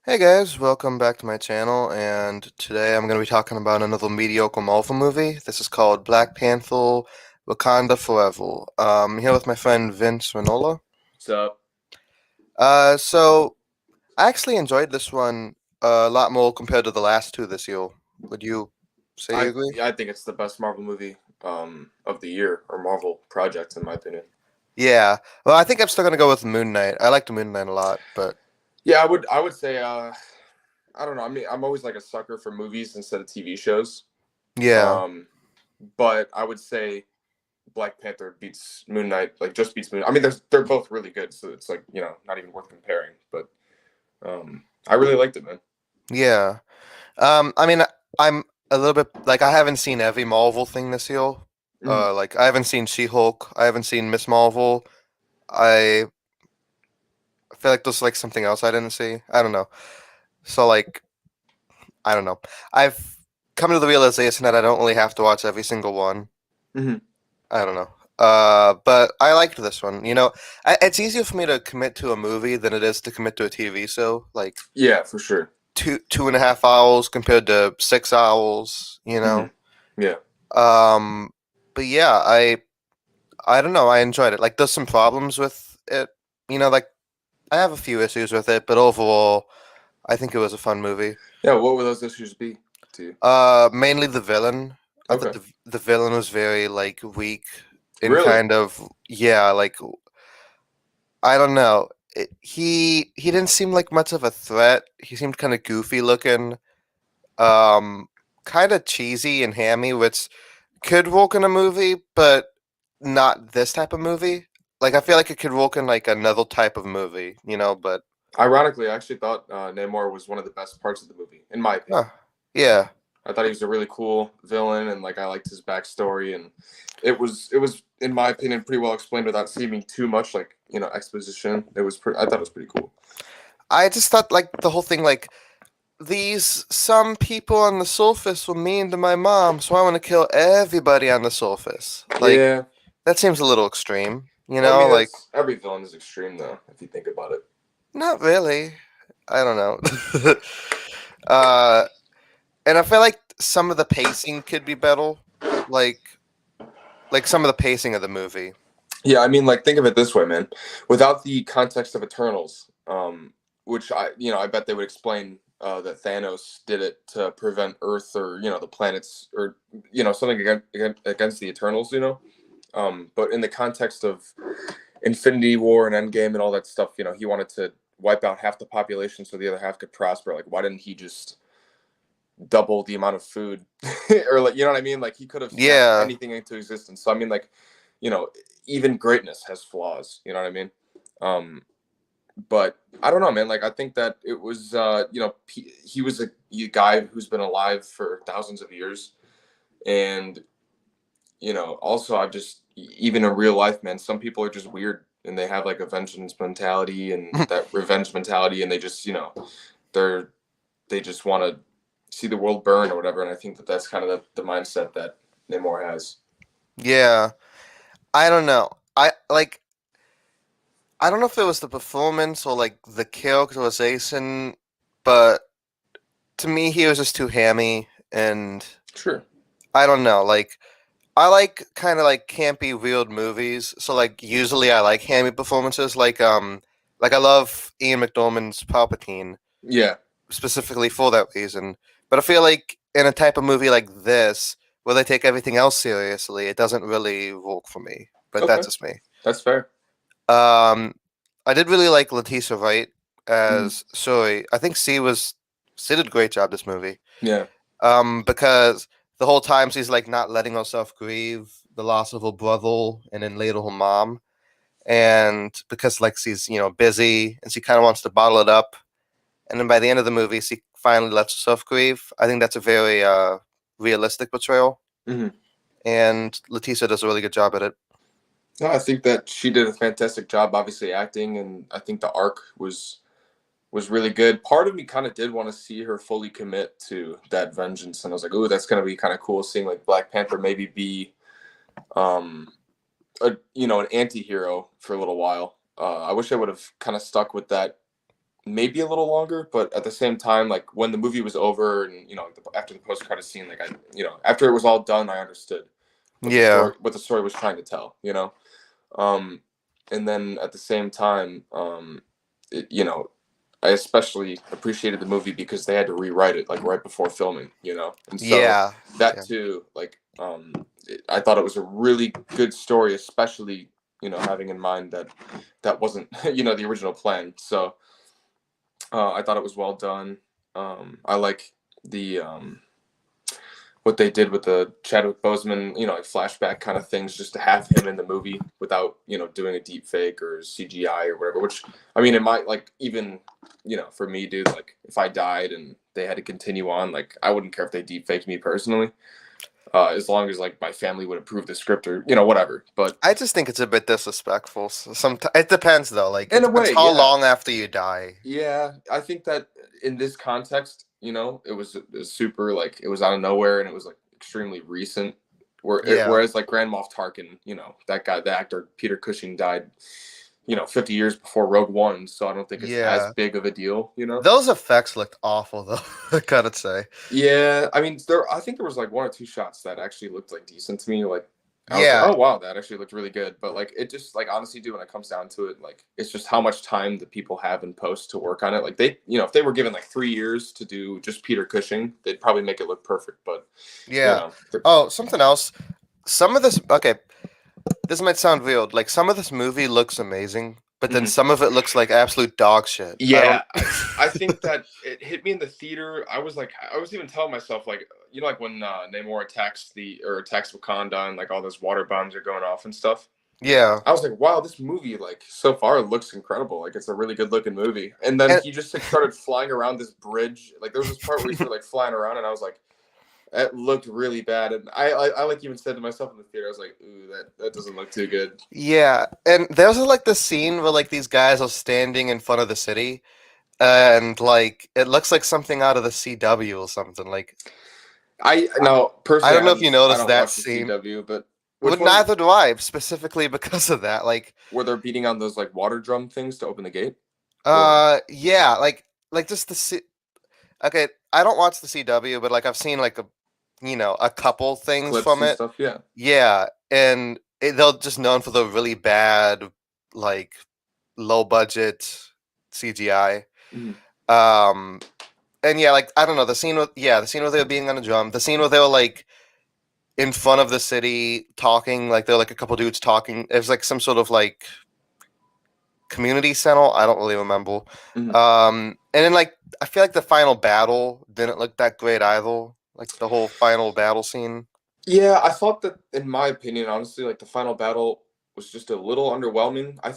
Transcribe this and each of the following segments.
Hey guys, welcome back to my channel, and today I'm going to be talking about another mediocre Marvel movie. This is called Black Panther, Wakanda Forever. I'm here with my friend Vince Renola. So So I actually enjoyed this one a lot more compared to the last two this year. Would you say you I agree? yeah, I think it's the best Marvel movie of the year or Marvel project in my opinion. Yeah. Well, I think I'm still going to go with Moon Knight. I liked Moon Knight a lot, but Yeah, I would say I don't know. I mean, I'm always like a sucker for movies instead of TV shows. yeah. Um but I would say Black Panther beats Moon Knight, like just beats Moon. I mean, they're both really good, so it's like, not even worth comparing, but I really liked it, man. Yeah. I mean, I'm a little bit like I haven't seen every Marvel thing this year. Mhm. Like I haven't seen She-Hulk. I haven't seen Miss Marvel. I feel like there's like something else I didn't see. I don't know. So like I don't know. I've come to the realization that I don't really have to watch every single one. Mhm. I don't know. But I liked this one. It's easier for me to commit to a movie than it is to commit to a TV show. Like Yeah, for sure. two and a half hours compared to 6 hours. Mhm. Yeah. Um, but yeah, I don't know. I enjoyed it. Like, there's some problems with it. Like I have a few issues with it, but overall, I think it was a fun movie. Yeah, what would those issues be to you? Mainly the villain. I thought Okay. the villain was very like weak and Really? kind of yeah, like I don't know. He didn't seem like much of a threat. He seemed kind of goofy looking, um, kind of cheesy and hammy, which could work in a movie, but not this type of movie. Like I feel like it could work in like another type of movie, but Ironically, I actually thought Namor was one of the best parts of the movie, in my opinion. yeah. I thought he was a really cool villain, and like I liked his backstory, and it was in my opinion pretty well explained without seeming too much like exposition. I thought it was pretty cool. I just thought like the whole thing like these some people on the surface were mean to my mom, so I want to kill everybody on the surface. Like Yeah, that seems a little extreme, you well, I know? mean Like that's every villain is extreme though, if you think about it. not really. I don't know. uh and I feel like some of the pacing could be better. Like like some of the pacing of the movie. Yeah, I mean, like think of it this way, man. Without the context of Eternals, which I bet they would explain that Thanos did it to prevent Earth or the planets or something against the Eternals, But in the context of Infinity War and Endgame and all that stuff, he wanted to wipe out half the population so the other half could prosper. Like, why didn't he just double the amount of food, or like, you know what I mean? Like, he could have snapped Yeah. anything into existence. So I mean, like, you know, even greatness has flaws. You know what I mean? But I don't know, man. Like, I think that it was, he was a guy who's been alive for thousands of years, and also I just even in real life, man, some people are just weird and they have like a vengeance mentality and that revenge mentality, and they just they're they just want to see the world burn or whatever. And I think that that's kind of the mindset that Namor has. Yeah. I don't know. I don't know if it was the performance or like the characterization, but to me he was just too hammy and Sure. I don't know, like I like kind of like campy weird movies. So like usually I like hammy performances like I love Ian McDormand's Palpatine Yeah. specifically for that reason. But I feel like in a type of movie like this where they take everything else seriously, it doesn't really work for me. But Okay. that's just me. That's fair. Um, I did really like Letitia Wright Mm. as Shuri. I think she did a great job this movie. Yeah. Because the whole time she's like not letting herself grieve the loss of her brother and then later her mom, and because like she's busy and she kind of wants to bottle it up, and then by the end of the movie she finally lets herself grieve. I think that's a very realistic portrayal, Hmm. and Letitia does a really good job at it. No, I think that she did a fantastic job, obviously acting, and I think the arc was really good. Part of me kind of did want to see her fully commit to that vengeance, and I was like, "Ooh, that's gonna be kind of cool seeing like Black Panther maybe be um an anti-hero for a little while." I wish I would have kind of stuck with that maybe a little longer, but at the same time, like when the movie was over and after the post credit scene, like after it was all done, I understood Yeah. what the story was trying to tell. Um, and then at the same time, it, you know, I especially appreciated the movie because they had to rewrite it like right before filming, and so Yeah. that Yeah. too, like, I thought it was a really good story, especially having in mind that that wasn't the original plan. So I thought it was well done. I like the what they did with the Chadwick Boseman, like flashback kind of things, just to have him in the movie without, doing a deep fake or CGI or whatever. Which, I mean, it might like even, for me, dude, like if I died and they had to continue on, like I wouldn't care if they deep faked me personally, as long as like my family would approve the script or whatever. But I just think it's a bit disrespectful. It depends though. Like it in a depends way, how yeah, long after you die. yeah, I think that in this context, it was super like it was out of nowhere and it was like extremely recent. Yeah. Whereas like Grand Moff Tarkin, that guy, the actor Peter Cushing died, 50 years before Rogue One, so I don't think it's as Yeah. big of a deal. Those effects looked awful though. I gotta say. Yeah, I mean, I think there was like one or two shots that actually looked like decent to me. Like, I was like, Yeah. oh wow, that actually looked really good. But like, it just like honestly, dude, when it comes down to it, like, it's just how much time the people have in post to work on it. Like they, if they were given like 3 years to do just Peter Cushing, they'd probably make it look perfect. But you Yeah. know, Oh, something else. Some of this. Okay, this might sound weird. Like some of this movie looks amazing, but then Mhm. some of it looks like absolute dog shit. I don't. Yeah, I think that it hit me in the theater. I was even telling myself like, like when Namor attacks Wakanda and like all those water bombs are going off and stuff. Yeah. I was like, wow, this movie, like, so far looks incredible. Like, it's a really good looking movie. And then And he just like started flying around this bridge. Like, there was this part where he started like flying around, and I was like, it looked really bad. And I like even said to myself in the theater, I was like, ooh, that doesn't look too good. yeah, and there's like the scene where like these guys are standing in front of the city, and like it looks like something out of the CW or something. Like I I, no I personally, don't know if you I noticed don't that watch the scene. CW, but Well, which one neither do I, specifically because of that. Like, where they're beating on those like water drum things to open the gate, or yeah, like just the okay. I don't watch the CW, but like I've seen like a couple things clips from and it. stuff? Yeah. Yeah, and they're just known for the really bad, like low budget CGI. Mhm. Um, and yeah, like I don't know the scene where they were being on a drum, the scene where they were like in front of the city talking, like they're like a couple dudes talking. It was like some sort of like community center. I don't really remember. Mhm. And then like I feel like the final battle didn't look that great either. Like the whole final battle scene. Yeah, I thought that, in my opinion, honestly, like the final battle was just a little underwhelming. I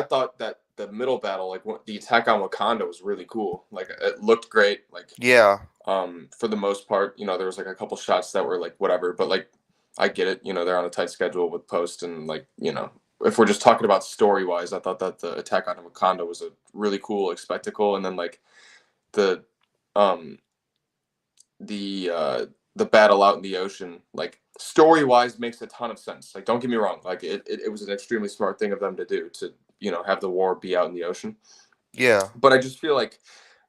thought that the middle battle, like the attack on Wakanda, was really cool. Like it looked great. Like Yeah, for the most part, there was like a couple shots that were like whatever, but like I get it. They're on a tight schedule with post and like if we're just talking about story wise, I thought that the attack on Wakanda was a really cool like spectacle, and then like the um the battle out in the ocean, like story wise, makes a ton of sense. Like, don't get me wrong, like it was an extremely smart thing of them to do to have the war be out in the ocean. yeah, But I just feel like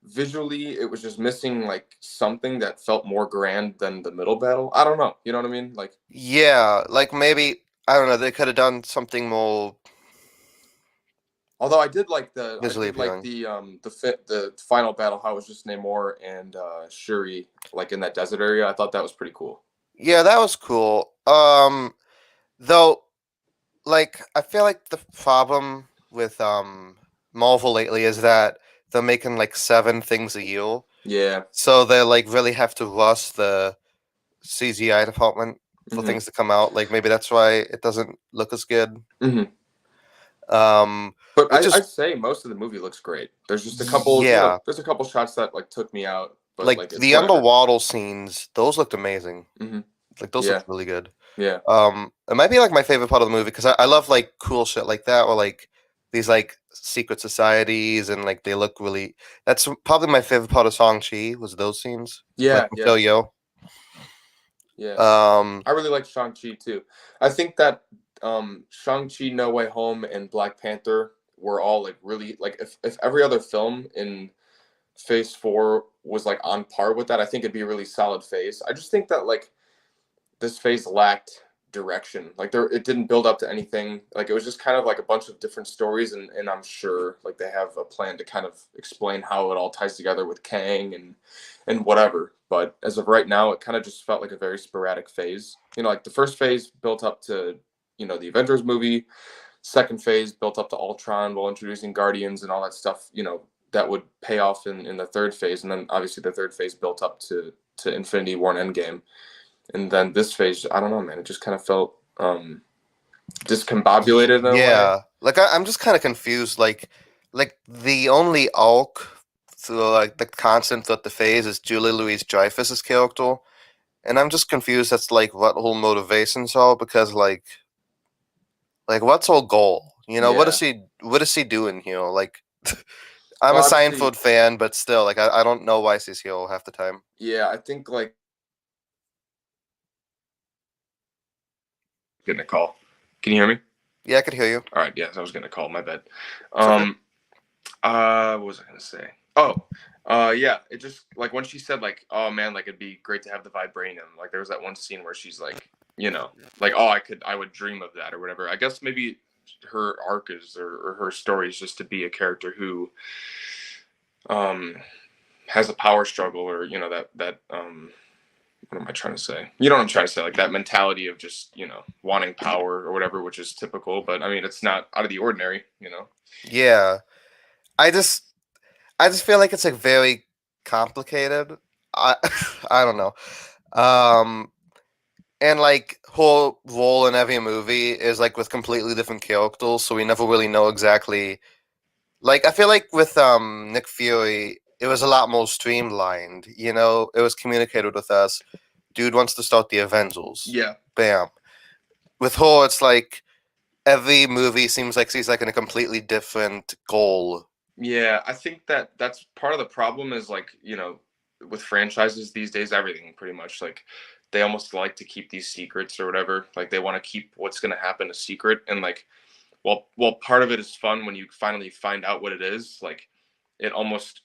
visually it was just missing like something that felt more grand than the middle battle. I don't know, you know what I mean? Like, yeah. Like maybe I don't know. They could have done something more although I visually did like appealing. the final battle, how it was just Namor and Shuri like in that desert area. I thought that was pretty cool. Yeah, that was cool. Though, like, I feel like the problem with Marvel lately is that they're making like seven things a year, Yeah. so they like really have to rush the CGI department for Hmm. things to come out. Like maybe that's why it doesn't look as good. Hmm. Um, But which is I'd say most of the movie looks great. There's just a couple, yeah, there's a couple shots that like took me out, but like like it's the whatever. underwater scenes, those looked amazing. Hmm. Like those Yeah, looked really good. yeah, It might be like my favorite part of the movie because I love like cool shit like that, or like these like secret societies, and like they look really. That's probably my favorite part of Shang-Chi was those scenes, like yeah, yeah, Michelle Yeoh. yeah. Um, I really like Shang Chi too. I think that Shang Chi, No Way Home, and Black Panther were all like really like if every other film in Phase 4 was like on par with that, I think it'd be a really solid phase. I just think that like this phase lacked direction. Like there, it didn't build up to anything. Like it was just kind of like a bunch of different stories, and I'm sure like they have a plan to kind of explain how it all ties together with Kang and whatever. But as of right now, it kind of just felt like a very sporadic phase. You know, like the first phase built up to the Avengers movie. Second phase built up to Ultron while introducing Guardians and all that stuff. That would pay off in the third phase, and then obviously the third phase built up to Infinity War and Endgame. And then this phase, I don't know, man. It just kind of felt discombobulated in a way. Yeah, like I'm just kind of confused. Like the only arc through like the constant throughout the phase is Julie Louise Dreyfus's character, and I'm just confused. That's like what whole motivations are because like what's her goal? What is Yeah, she doing here? Like I'm a well, obviously, Seinfeld fan, but still, like I don't know why she's here half the time. yeah. I think like getting a call. Can you hear me? Yeah, I could hear you. All right, yes, I was gonna call. My bad. It's okay. Um, what was I gonna say? Oh, yeah. It just like when she said like, "Oh man, like it'd be great to have the vibranium." Like there was that one scene where she's like, like, "Oh, I would dream of that" or whatever. I guess maybe her arc is or her story is just to be a character who um has a power struggle or that what am I trying to say? You know what I'm trying to say? Like that mentality of just wanting power or whatever, which is typical. But I mean, it's not out of the ordinary. Yeah, I just I just feel like it's like very complicated. I I don't know. Um, and like whole role in every movie is like with completely different characters, so we never really know exactly. Like I feel like with Nick Fury, it was a lot more streamlined. It was communicated with us. Dude wants to start the Avengers. Yeah. Bam. With her, it's like every movie seems like she's like in a completely different goal. Yeah, I think that that's part of the problem is like, with franchises these days, everything pretty much like they almost like to keep these secrets or whatever. Like they want to keep what's going to happen a secret. And like, well, part of it is fun when you finally find out what it is. Like, it almost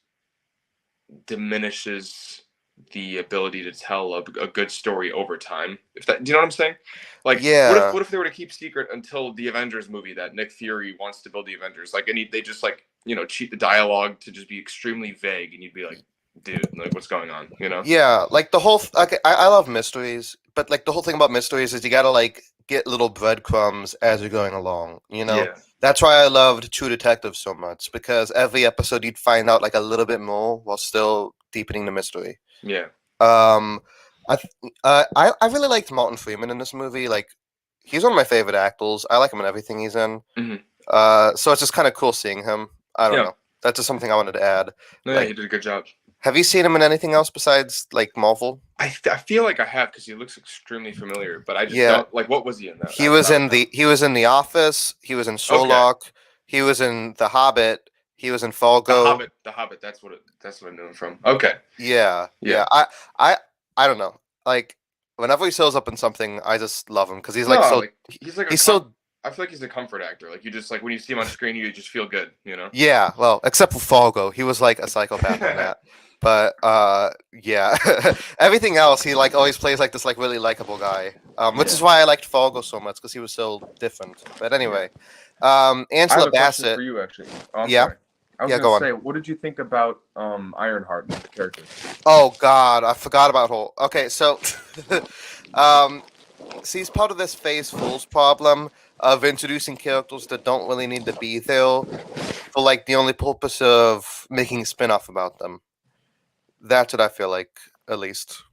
diminishes the ability to tell a good story over time. If that, do you know what I'm saying? Like, what if Yeah. what if they were to keep secret until the Avengers movie that Nick Fury wants to build the Avengers? Like, and they just like cheat the dialogue to just be extremely vague, and you'd be like, dude, like what's going on? Yeah, like the whole. Okay, I love mysteries, but like the whole thing about mysteries is you gotta like get little breadcrumbs as you're going along. Yeah, That's why I loved True Detective so much because every episode you'd find out like a little bit more while still deepening the mystery. yeah, Um, I really liked Martin Freeman in this movie. Like, he's one of my favorite actors. I like him in everything he's in. hmm So it's just kind of cool seeing him. I don't yeah. know. That's just something I wanted to add. No, yeah, Like, he did a good job. have you seen him in anything else besides like Marvel? I feel like I have because he looks extremely familiar, but I just Yeah, don't like what was he in that? he That's what was I don't in know. the Office. He was in Okay, Sherlock. He was in The Hobbit. He was in The Fargo. Hobbit, The Hobbit. That's what I knew him from. Okay, Yeah, yeah. yeah. I don't know. Like whenever he shows up in something, I just love him because he's like No, so. like he's like a He's com. so I feel like he's a comfort actor. Like you just like when you see him on screen, you just feel good. yeah. Well, except for Fargo, he was like a psychopath in that. But yeah. Everything else, he like always plays like this like really likable guy. Which Yeah, is why I liked Fargo so much because he was so different. But yeah. anyway, I have Angela a question Bassett. for you, actually. Oh, I'm Yeah, sorry. I was yeah. gonna Go on. say, what did you think about Ironheart, the character? Oh God, I forgot about her. Okay, so um, she's part of this Phase Fools problem of introducing characters that don't really need to be there for like the only purpose of making a spin-off about them. That's what I feel like, at least.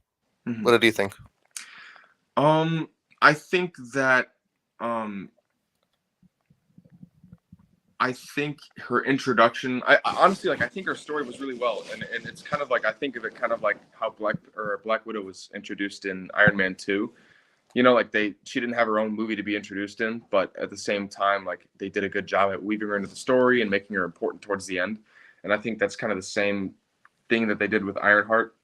hmm What do you think? Um, I think that um, I think her introduction. I honestly like. I think her story was really well, and it's kind of like I think of it kind of like how Black Widow was introduced in Iron Man 2. Like she didn't have her own movie to be introduced in, but at the same time, like they did a good job at weaving her into the story and making her important towards the end. And I think that's kind of the same thing that they did with Ironheart.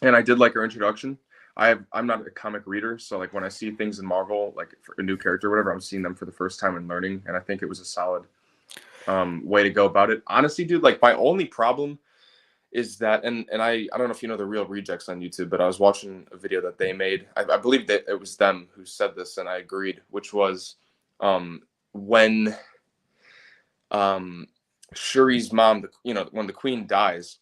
And I did like her introduction. I'm not a comic reader, so like when I see things in Marvel, like for a new character or whatever, I'm seeing them for the first time and learning. And I think it was a solid way to go about it. Honestly, dude, like my only problem is that, and I don't know if you know the Real Rejects on YouTube, but I was watching a video that they made. I believe that it was them who said this, and I agreed, which was when Shuri's mom, when the queen dies,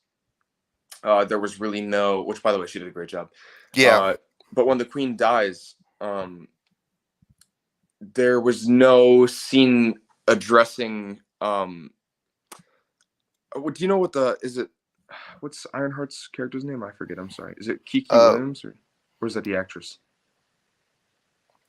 there was really no, which by the way, she did a great job. Yeah. Uh, but when the queen dies, there was no scene addressing. Do you know what the is it? What's Ironheart's character's name? I forget. I'm sorry. Is it Kiki Uh, Williams or is that the actress?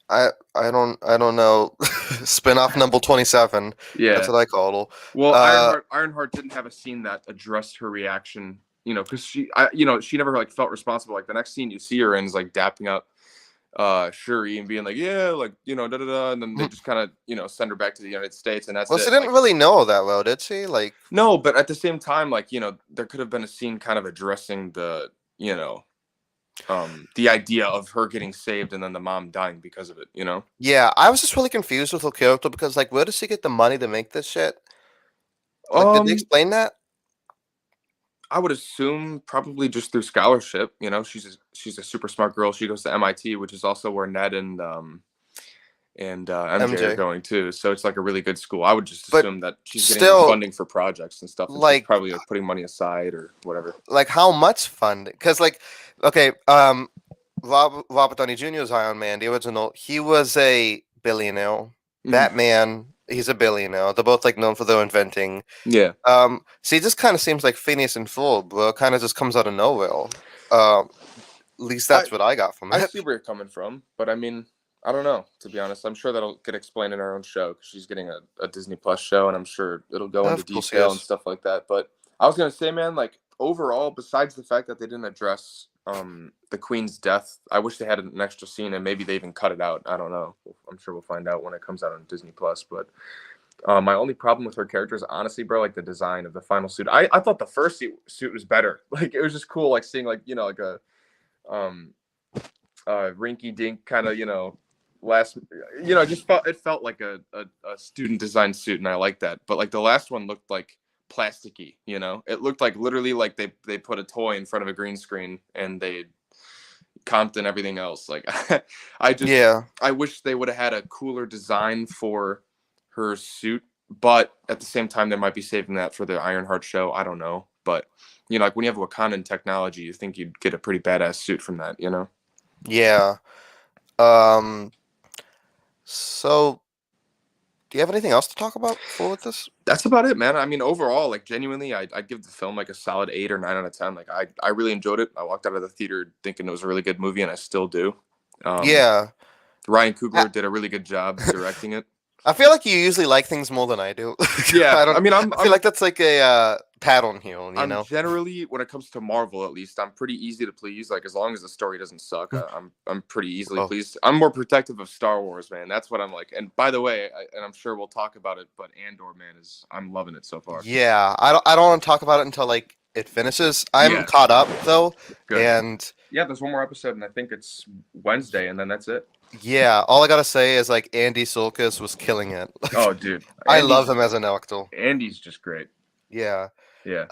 I don't know. Spinoff number 27. That's Yeah. what I call it. Well, Uh, Ironheart didn't have a scene that addressed her reaction. Because she never like felt responsible. Like the next scene you see her in is like dapping up Shuri and being like, yeah, like da da da, and then they just kind of send her back to the United States, and that's well, she it. didn't Like, really know that well, did she? Like, no, but at the same time, like there could have been a scene kind of addressing the idea of her getting saved and then the mom dying because of it. yeah, I was just really confused with her character because, like, where does she get the money to make this shit? Like, did they Um, explain that? I would assume probably just through scholarship. She's a super smart girl. She goes to MIT, which is also where Ned and MJ are MJ. going too. So it's like a really good school. I would just But assume that she's getting still, funding for projects and stuff, and she's like, probably like putting money aside or whatever. like how much funding? Because, like, okay, Robert Downey Jr.'s Iron Man, the original, he was a billionaire. Mhm. Batman, he's a billionaire. They're both like known for their inventing. Yeah, See, it just kind of seems like Phineas and Ferb, bro. It kind of just comes out of nowhere. At least I that's what I got from I it. see where you're coming from, but I mean, I don't know. To be honest, I'm sure that'll get explained in our own show because she's getting a Disney Plus show, and I'm sure it'll go into Of course, he detail and is. stuff like that. But I was gonna say, man, like overall, besides the fact that they didn't address the Queen's death, I wish they had an extra scene and maybe they even cut it out. I don't know. I'm sure we'll find out when it comes out on Disney Plus. But my only problem with her character is honestly, bro, like the design of the final suit. I thought the first suit was better. Like it was just cool, like seeing like like a um rinky dink kind of last just felt like a student design suit, and I like that. But like the last one looked like plasticky. It looked like literally like they put a toy in front of a green screen and they comped and everything else. Like Yeah, I wish they would have had a cooler design for her suit, but at the same time they might be saving that for the Ironheart show. I don't know, but like when you have Wakandan technology, you think you'd get a pretty badass suit from that. yeah. Um. So, do you have anything else to talk about for this? That's about it, man. I mean, overall, like genuinely, I'd give the film like a solid 8 or 9 out of 10. Like I really enjoyed it. I walked out of the theater thinking it was a really good movie, and I still do. Um, Yeah. Ryan I, Coogler did a really good job directing it. I feel like you usually like things more than I do. Yeah, I I don't. mean, I'm I feel I'm like that's like a pattern here. You I'm know. generally, when it comes to Marvel, at least, I'm pretty easy to please. Like as long as the story doesn't suck, I'm pretty easily Oh, pleased. I'm more protective of Star Wars, man. That's what I'm like. And by the way, and I'm sure we'll talk about it, but Andor, man, I'm loving it so far. yeah. I don't want to talk about it until like it finishes. I'm Yeah, caught up though, good. and Yeah, there's one more episode, and I think it's Wednesday, and then that's it. yeah. All I gotta say is like Andy Serkis was killing it. Oh, dude, I love him as an actor. Andy's just great. Yeah. Yeah,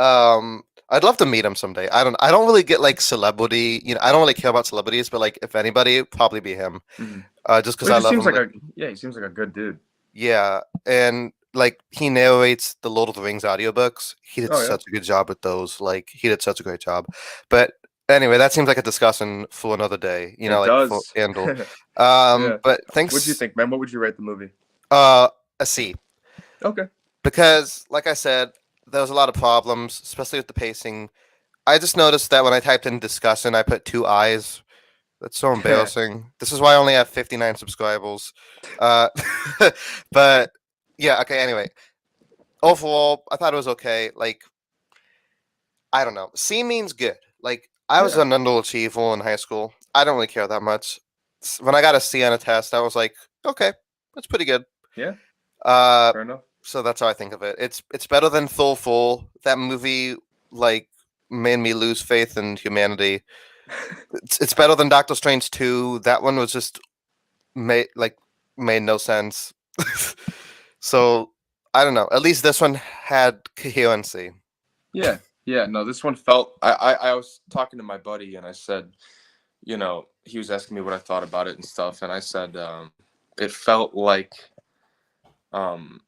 I'd love to meet him someday. I don't really get like celebrity. I don't really care about celebrities, but like if anybody, it'd probably be him. mm-hmm. Just because Well, he I just love seems him. like Like, he seems like a good dude. yeah, and like he narrates the Lord of the Rings audiobooks. He did Oh yeah, such a good job with those. Like he did such a great job. But anyway, that seems like a discussion for another day. it Like for does. Andor. Yeah. But What'd you thanks. think, man? What would you rate the movie? Uh, a C, Okay. because like I said, there was a lot of problems, especially with the pacing. I just noticed that when I typed in discussion, I put two eyes. That's so embarrassing. This is why I only have 59 subscribers. Uh, but yeah, okay. Anyway, overall, I thought it was okay. Like, I don't know. C means good. Like, I was Yeah. an underachiever in high school. I don't really care that much. When I got a C on a test, I was like, okay, that's pretty good. Yeah. Uh, Fair enough. so that's how I think of it. It's better than Full Full. That movie, like, made me lose faith in humanity. It's better than Doctor Strange 2. That one was just made no sense. So I don't know. At least this one had coherency. Yeah, yeah. No, this one felt. I was talking to my buddy and I said, he was asking me what I thought about it and stuff, and I said, it felt like, um,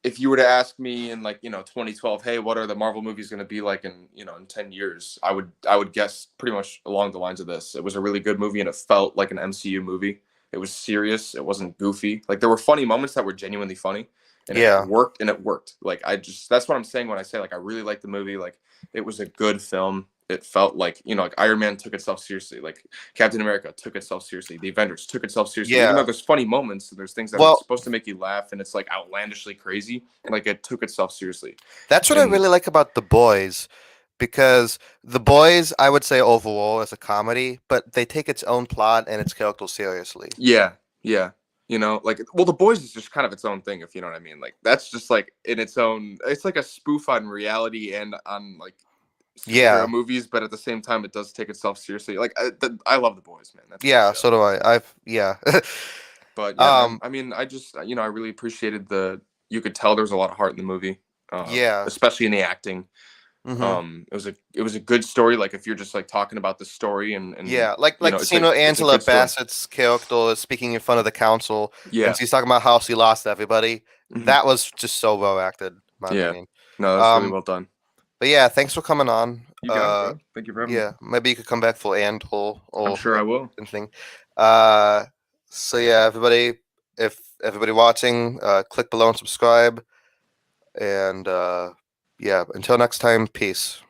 if you were to ask me in, like, 2012, hey, what are the Marvel movies going to be like in, in 10 years, I would guess pretty much along the lines of this. It was a really good movie and it felt like an MCU movie. It was serious, it wasn't goofy. Like, there were funny moments that were genuinely funny, and it Yeah, worked, and it worked. Like, that's what I'm saying when I say, like, I really liked the movie. Like, it was a good film. It felt like, like, Iron Man took itself seriously, like Captain America took itself seriously, the Avengers took itself seriously. Even though yeah. there's funny moments, there's things that are Well, supposed to make you laugh, and it's like outlandishly crazy, and like it took itself seriously. that's what I And really like about The Boys, because The Boys, I would say overall, is a comedy, but they take its own plot and its characters seriously. yeah, yeah, like, well, The Boys is just kind of its own thing, if you know what I mean. Like, that's just like in its own. It's like a spoof on reality and on, like, superhero Yeah, movies, but at the same time, it does take itself seriously. Like, I love The Boys, man. That's a good yeah. show. So do I. Yeah. But yeah, man. um, I mean, I just, I really appreciated the. You could tell there was a lot of heart in the movie, yeah. especially in the acting. Mm-hmm. It was a good story. Like, if you're just like talking about the story, and Yeah, like the it's scene a where it's a Angela good story. Bassett's character is speaking in front of the council, and Yeah. she's talking about how she lost everybody. Hmm. That was just so well acted, in my Yeah. opinion. No, that's really Um, well done. but yeah, thanks for coming on. You got it, bro. Thank you for having me. Yeah, maybe you could come back for and I'm or sure I will. anything. Uh, so yeah, everybody, if everybody watching, click below and subscribe. And yeah, until next time, peace.